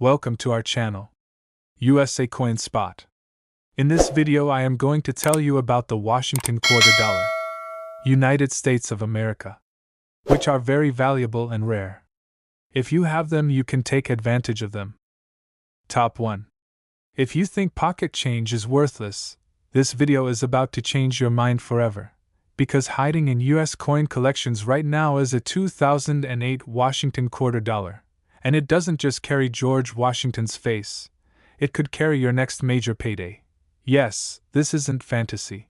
Welcome to our channel, USA Coin Spot. In this video I am going to tell you about the Washington quarter dollar, United States of America, which are very valuable and rare. If you have them, you can take advantage of them. Top 1. If you think pocket change is worthless, this video is about to change your mind forever, because hiding in US coin collections right now is a 2008 Washington quarter dollar. And it doesn't just carry George Washington's face, it could carry your next major payday. Yes, this isn't fantasy.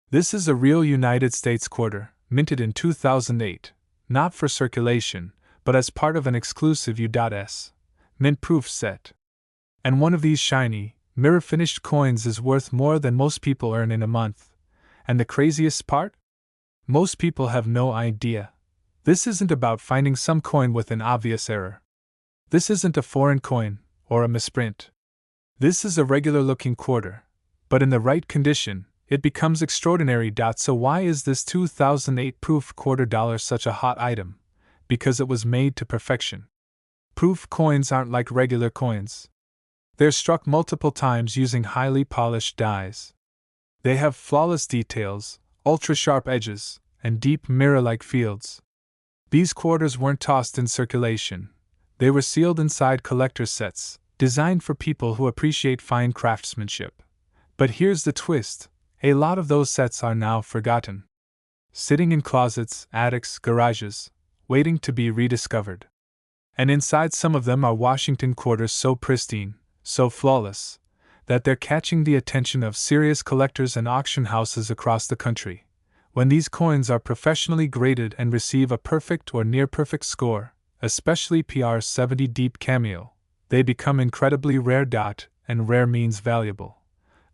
This is a real United States quarter, minted in 2008, not for circulation, but as part of an exclusive U.S. mint-proof set. And one of these shiny, mirror-finished coins is worth more than most people earn in a month. And the craziest part? Most people have no idea. This isn't about finding some coin with an obvious error. This isn't a foreign coin, or a misprint. This is a regular-looking quarter, but in the right condition, it becomes extraordinary. So why is this 2008 proof quarter dollar such a hot item? Because it was made to perfection. Proof coins aren't like regular coins. They're struck multiple times using highly polished dies. They have flawless details, ultra-sharp edges, and deep mirror-like fields. These quarters weren't tossed in circulation. They were sealed inside collector's sets, designed for people who appreciate fine craftsmanship. But here's the twist: a lot of those sets are now forgotten. Sitting in closets, attics, garages, waiting to be rediscovered. And inside some of them are Washington quarters so pristine, so flawless, that they're catching the attention of serious collectors and auction houses across the country. When these coins are professionally graded and receive a perfect or near-perfect score, especially PR 70 deep cameo, they become incredibly rare. And rare means valuable.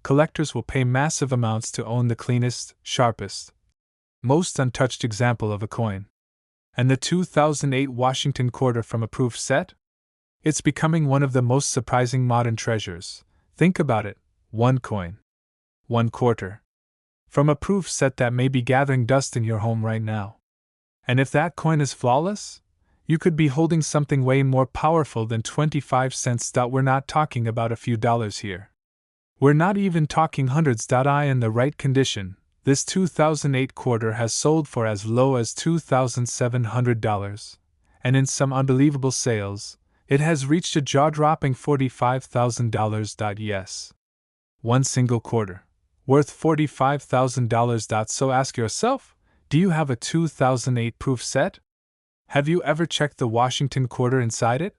Collectors will pay massive amounts to own the cleanest, sharpest, most untouched example of a coin. And the 2008 Washington quarter from a proof set? It's becoming one of the most surprising modern treasures. Think about it: one coin, one quarter, from a proof set that may be gathering dust in your home right now. And if that coin is flawless, you could be holding something way more powerful than 25 cents. We're not talking about a few dollars here. We're not even talking hundreds. In the right condition, this 2008 quarter has sold for as low as $2,700, and in some unbelievable sales, it has reached a jaw-dropping $45,000. Yes. One single quarter, worth $45,000. So ask yourself, do you have a 2008 proof set? Have you ever checked the Washington quarter inside it?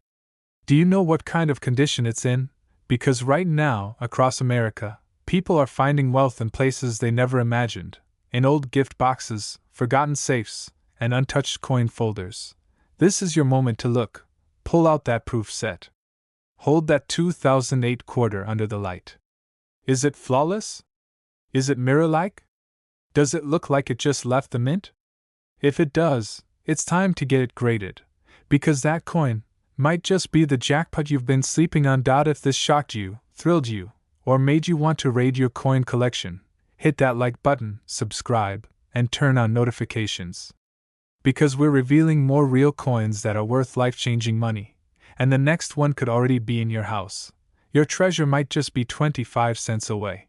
Do you know what kind of condition it's in? Because right now, across America, people are finding wealth in places they never imagined, in old gift boxes, forgotten safes, and untouched coin folders. This is your moment to look. Pull out that proof set. Hold that 2008 quarter under the light. Is it flawless? Is it mirror-like? Does it look like it just left the mint? If it does, it's time to get it graded, because that coin might just be the jackpot you've been sleeping on. If this shocked you, thrilled you, or made you want to raid your coin collection, hit that like button, subscribe, and turn on notifications. Because we're revealing more real coins that are worth life-changing money, and the next one could already be in your house. Your treasure might just be 25 cents away.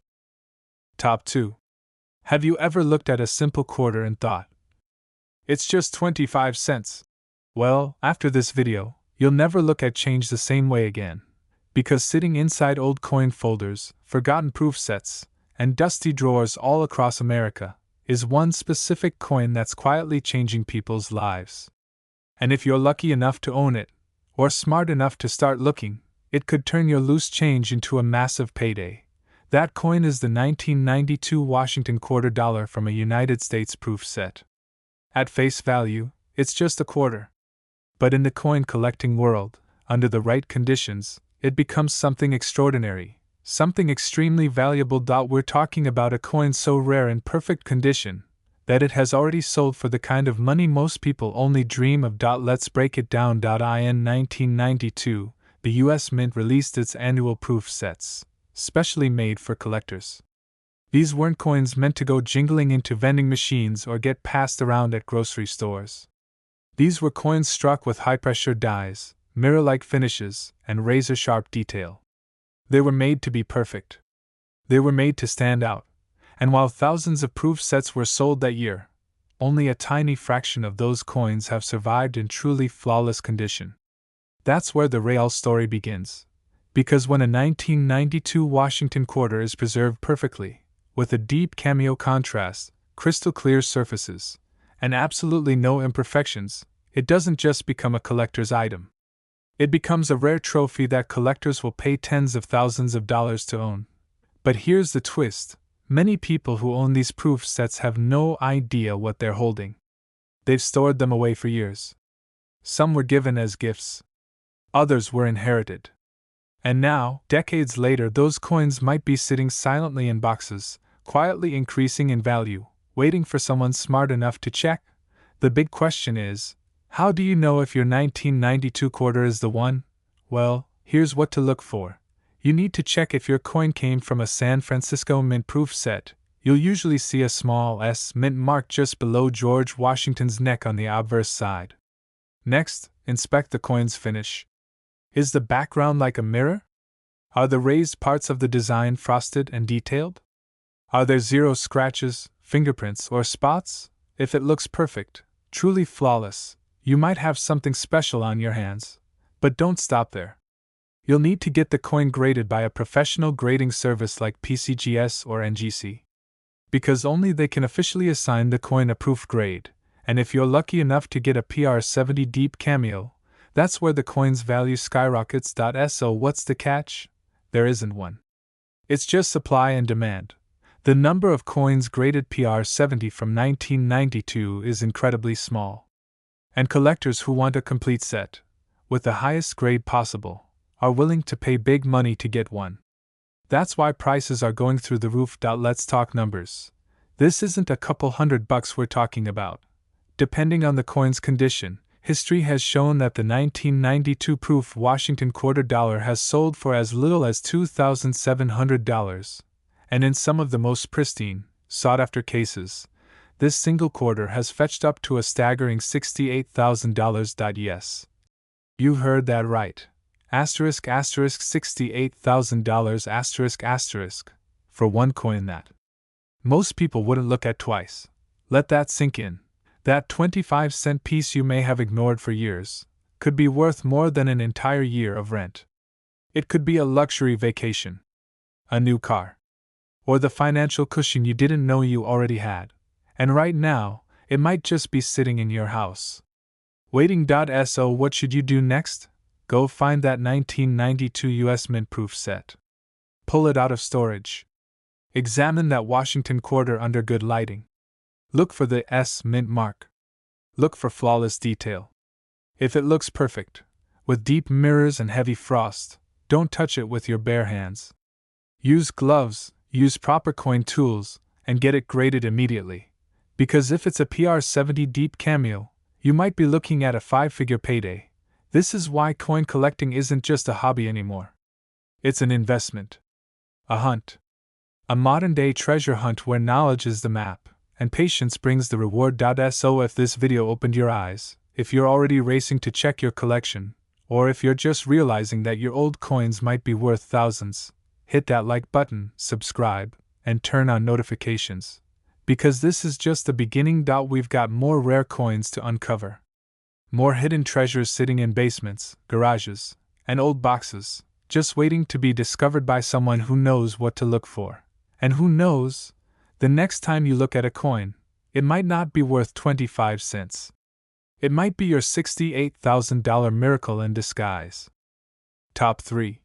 Top 2. Have you ever looked at a simple quarter and thought, it's just 25 cents? Well, after this video, you'll never look at change the same way again. Because sitting inside old coin folders, forgotten proof sets, and dusty drawers all across America, is one specific coin that's quietly changing people's lives. And if you're lucky enough to own it, or smart enough to start looking, it could turn your loose change into a massive payday. That coin is the 1992 Washington quarter dollar from a United States proof set. At face value, it's just a quarter. But in the coin collecting world, under the right conditions, it becomes something extraordinary, something extremely valuable. We're talking about a coin so rare in perfect condition that it has already sold for the kind of money most people only dream of. Let's break it down. In 1992, the US Mint released its annual proof sets, specially made for collectors. These weren't coins meant to go jingling into vending machines or get passed around at grocery stores. These were coins struck with high-pressure dies, mirror-like finishes, and razor-sharp detail. They were made to be perfect. They were made to stand out, and while thousands of proof sets were sold that year, only a tiny fraction of those coins have survived in truly flawless condition. That's where the real story begins. Because when a 1992 Washington quarter is preserved perfectly, with a deep cameo contrast, crystal clear surfaces, and absolutely no imperfections, it doesn't just become a collector's item. It becomes a rare trophy that collectors will pay tens of thousands of dollars to own. But here's the twist: many people who own these proof sets have no idea what they're holding. They've stored them away for years. Some were given as gifts. Others were inherited. And now, decades later, those coins might be sitting silently in boxes, quietly increasing in value, waiting for someone smart enough to check. The big question is, how do you know if your 1992 quarter is the one? Well, here's what to look for. You need to check if your coin came from a San Francisco mint proof set. You'll usually see a small S mint mark just below George Washington's neck on the obverse side. Next, inspect the coin's finish. Is the background like a mirror? Are the raised parts of the design frosted and detailed? Are there zero scratches, fingerprints, or spots? If it looks perfect, truly flawless, you might have something special on your hands. But don't stop there. You'll need to get the coin graded by a professional grading service like PCGS or NGC. Because only they can officially assign the coin a proof grade, and if you're lucky enough to get a PR70 deep cameo, that's where the coin's value skyrockets. So what's the catch? There isn't one. It's just supply and demand. The number of coins graded PR70 from 1992 is incredibly small. And collectors who want a complete set, with the highest grade possible, are willing to pay big money to get one. That's why prices are going through the roof. Let's talk numbers. This isn't a couple $100 we're talking about. Depending on the coin's condition, history has shown that the 1992 proof Washington quarter dollar has sold for as little as $2,700, and in some of the most pristine, sought-after cases, this single quarter has fetched up to a staggering $68,000. Yes. You heard that right. $68,000 for one coin that most people wouldn't look at twice. Let that sink in. That 25-cent piece you may have ignored for years could be worth more than an entire year of rent. It could be a luxury vacation, a new car, or the financial cushion you didn't know you already had. And right now, it might just be sitting in your house, waiting. So what should you do next? Go find that 1992 US Mint proof set. Pull it out of storage. Examine that Washington quarter under good lighting. Look for the S Mint mark. Look for flawless detail. If it looks perfect, with deep mirrors and heavy frost, don't touch it with your bare hands. Use gloves, use proper coin tools, and get it graded immediately. Because if it's a PR70 deep cameo, you might be looking at a 5-figure payday. This is why coin collecting isn't just a hobby anymore. It's an investment. A hunt. A modern-day treasure hunt where knowledge is the map, and patience brings the reward. So if this video opened your eyes, if you're already racing to check your collection, or if you're just realizing that your old coins might be worth thousands, hit that like button, subscribe, and turn on notifications. Because this is just the beginning. We've got more rare coins to uncover. More hidden treasures sitting in basements, garages, and old boxes, just waiting to be discovered by someone who knows what to look for. And who knows, the next time you look at a coin, it might not be worth 25 cents. It might be your $68,000 miracle in disguise. Top 3.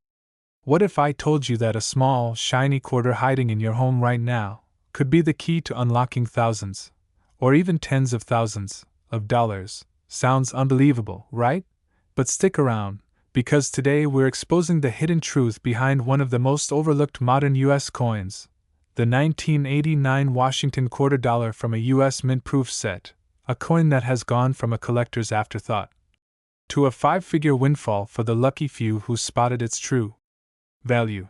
What if I told you that a small, shiny quarter hiding in your home right now could be the key to unlocking thousands, or even tens of thousands, of dollars? Sounds unbelievable, right? But stick around, because today we're exposing the hidden truth behind one of the most overlooked modern U.S. coins, the 1989 Washington quarter dollar from a U.S. mint proof set, a coin that has gone from a collector's afterthought to a 5-figure windfall for the lucky few who spotted its true value.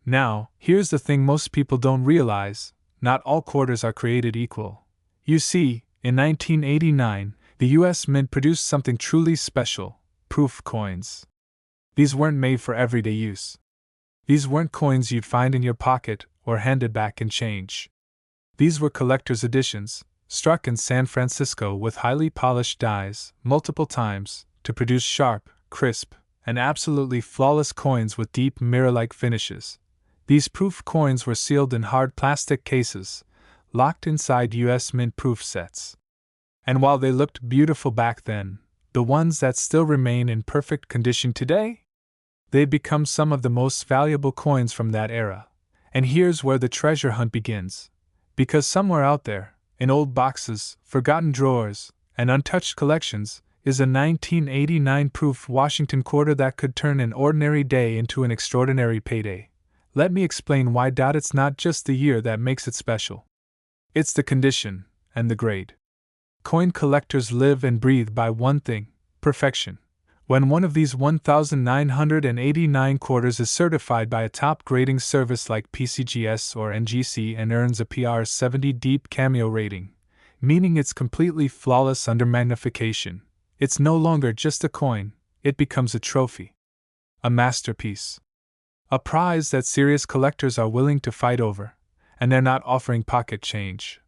Now, here's the thing most people don't realize: not all quarters are created equal. You see, in 1989, the U.S. Mint produced something truly special, proof coins. These weren't made for everyday use. These weren't coins you'd find in your pocket or handed back in change. These were collector's editions, struck in San Francisco with highly polished dies multiple times to produce sharp, crisp, and absolutely flawless coins with deep mirror-like finishes. These proof coins were sealed in hard plastic cases, locked inside U.S. Mint proof sets. And while they looked beautiful back then, the ones that still remain in perfect condition today? They'd become some of the most valuable coins from that era. And here's where the treasure hunt begins. Because somewhere out there, in old boxes, forgotten drawers, and untouched collections, is a 1989 proof Washington quarter that could turn an ordinary day into an extraordinary payday. Let me explain why. It's not just the year that makes it special. It's the condition and the grade. Coin collectors live and breathe by one thing: perfection. When one of these 1,989 quarters is certified by a top grading service like PCGS or NGC and earns a PR 70 deep cameo rating, meaning it's completely flawless under magnification, it's no longer just a coin, it becomes a trophy. A masterpiece. A prize that serious collectors are willing to fight over, and they're not offering pocket change.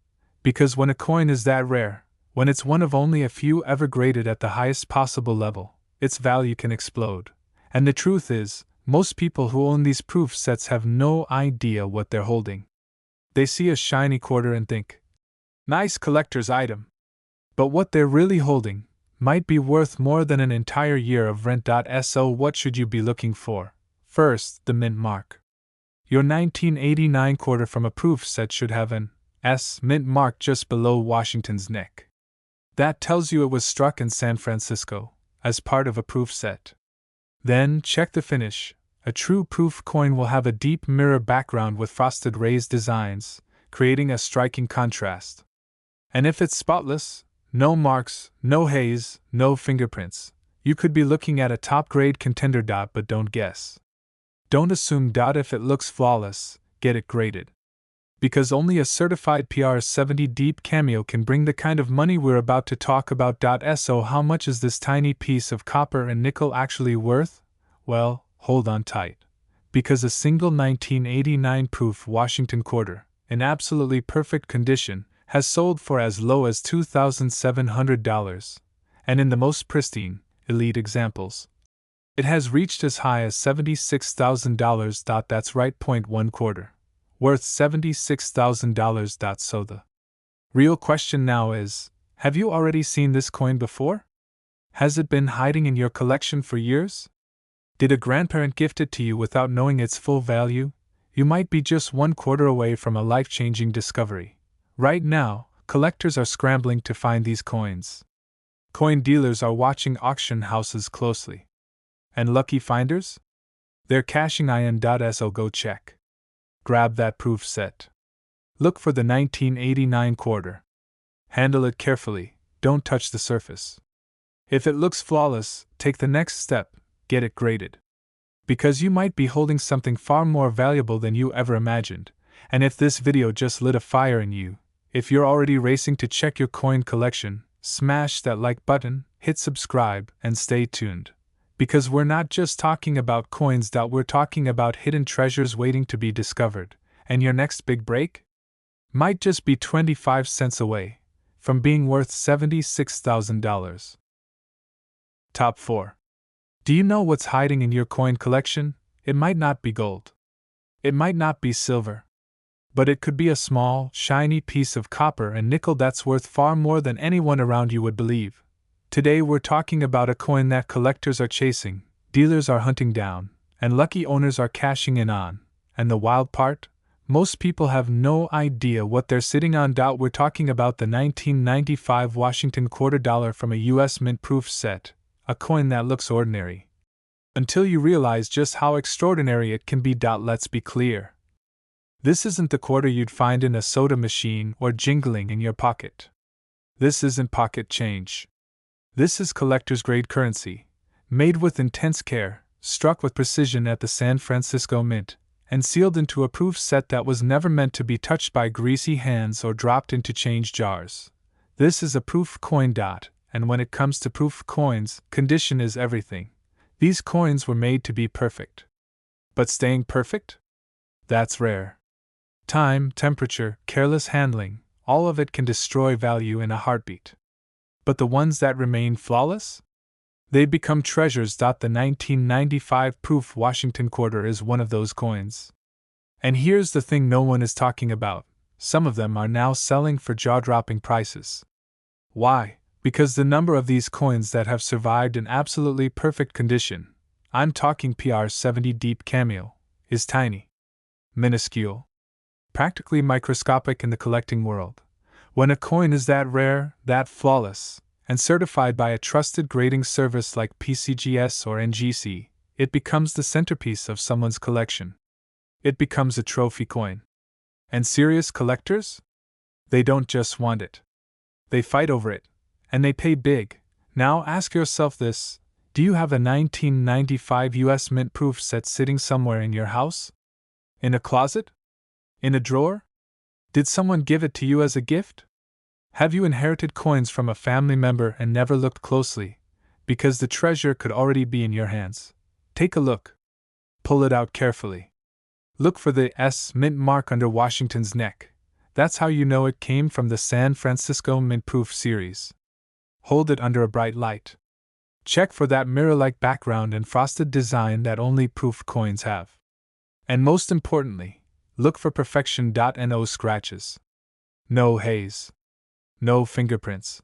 Because when a coin is that rare, when it's one of only a few ever graded at the highest possible level, its value can explode. And the truth is, most people who own these proof sets have no idea what they're holding. They see a shiny quarter and think, nice collector's item. But what they're really holding might be worth more than an entire year of rent. So what should you be looking for? First, the mint mark. Your 1989 quarter from a proof set should have an S mint mark just below Washington's neck. That tells you it was struck in San Francisco, as part of a proof set. Then, check the finish. A true proof coin will have a deep mirror background with frosted raised designs, creating a striking contrast. And if it's spotless, no marks, no haze, no fingerprints, you could be looking at a top-grade contender. But don't guess. Don't assume. If it looks flawless, get it graded. Because only a certified PR 70 deep cameo can bring the kind of money we're about to talk about. So how much is this tiny piece of copper and nickel actually worth? Well, hold on tight. Because a single 1989 proof Washington quarter, in absolutely perfect condition, has sold for as low as $2,700, and in the most pristine, elite examples, it has reached as high as $76,000. That's right, one quarter. Worth $76,000. So the real question now is, have you already seen this coin before? Has it been hiding in your collection for years? Did a grandparent gift it to you without knowing its full value? You might be just one quarter away from a life-changing discovery. Right now, collectors are scrambling to find these coins. Coin dealers are watching auction houses closely. And lucky finders? They're cashing in. So go check. Grab that proof set. Look for the 1989 quarter. Handle it carefully, don't touch the surface. If it looks flawless, take the next step, get it graded. Because you might be holding something far more valuable than you ever imagined, and if this video just lit a fire in you, if you're already racing to check your coin collection, smash that like button, hit subscribe, and stay tuned. Because we're not just talking about coins. We're talking about hidden treasures waiting to be discovered, and your next big break might just be 25 cents away from being worth $76,000. Top 4. Do you know what's hiding in your coin collection? It might not be gold. It might not be silver. But it could be a small, shiny piece of copper and nickel that's worth far more than anyone around you would believe. Today we're talking about a coin that collectors are chasing, dealers are hunting down, and lucky owners are cashing in on. And the wild part? Most people have no idea what they're sitting on. We're talking about the 1995 Washington quarter dollar from a U.S. Mint proof set, a coin that looks ordinary, until you realize just how extraordinary it can be. Let's be clear. This isn't the quarter you'd find in a soda machine or jingling in your pocket. This isn't pocket change. This is collector's grade currency, made with intense care, struck with precision at the San Francisco Mint, and sealed into a proof set that was never meant to be touched by greasy hands or dropped into change jars. This is a proof coin. and when it comes to proof coins, condition is everything. These coins were made to be perfect. But staying perfect? That's rare. Time, temperature, careless handling, all of it can destroy value in a heartbeat. But the ones that remain flawless? They become treasures. The 1995 proof Washington quarter is one of those coins. And here's the thing no one is talking about. Some of them are now selling for jaw-dropping prices. Why? Because the number of these coins that have survived in absolutely perfect condition, I'm talking PR70 deep cameo, is tiny. Minuscule. Practically microscopic in the collecting world. When a coin is that rare, that flawless, and certified by a trusted grading service like PCGS or NGC, it becomes the centerpiece of someone's collection. It becomes a trophy coin. And serious collectors? They don't just want it. They fight over it, and they pay big. Now ask yourself this: do you have a 1995 US Mint proof set sitting somewhere in your house? In a closet? In a drawer? Did someone give it to you as a gift? Have you inherited coins from a family member and never looked closely, because the treasure could already be in your hands? Take a look. Pull it out carefully. Look for the S Mint mark under Washington's neck. That's how you know it came from the San Francisco Mint Proof series. Hold it under a bright light. Check for that mirror-like background and frosted design that only proof coins have. And most importantly, look for perfection. No scratches. No haze. No fingerprints.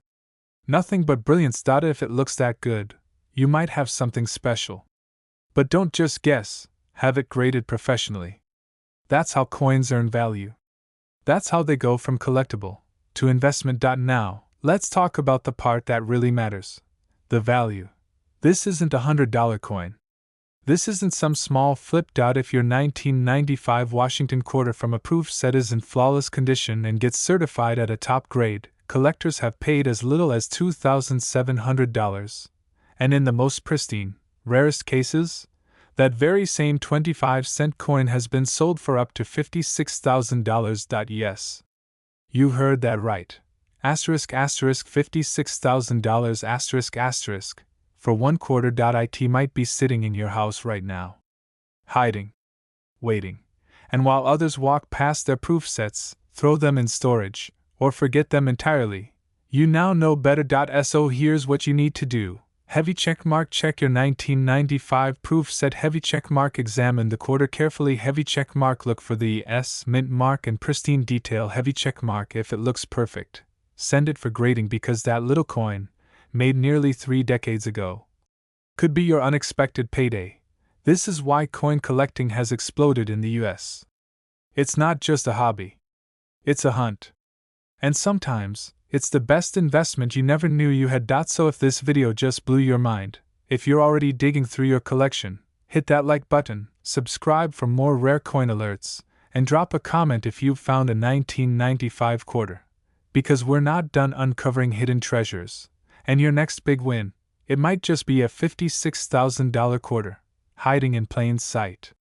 Nothing but brilliance. If it looks that good, you might have something special. But don't just guess, have it graded professionally. That's how coins earn value. That's how they go from collectible to investment. Now, let's talk about the part that really matters: the value. This isn't a $100 coin. This isn't some small flip. If your 1995 Washington quarter from a proof set is in flawless condition and gets certified at a top grade, collectors have paid as little as $2,700. And in the most pristine, rarest cases, that very same 25-cent coin has been sold for up to $56,000. Yes. You heard that right. $56,000 for one quarter. It might be sitting in your house right now. Hiding. Waiting. And while others walk past their proof sets, throw them in storage, or forget them entirely, you now know better. So here's what you need to do. Heavy checkmark. Check your 1995 proof set. Heavy checkmark. Examine the quarter carefully. Heavy checkmark. Look for the S Mint mark and pristine detail. Heavy checkmark. If it looks perfect, send it for grading, because that little coin, made nearly 3 decades ago, could be your unexpected payday. This is why coin collecting has exploded in the US. It's not just a hobby. It's a hunt. And sometimes, it's the best investment you never knew you had. So if this video just blew your mind, if you're already digging through your collection, hit that like button, subscribe for more rare coin alerts, and drop a comment if you've found a 1995 quarter. Because we're not done uncovering hidden treasures. And your next big win, it might just be a $56,000 quarter, hiding in plain sight.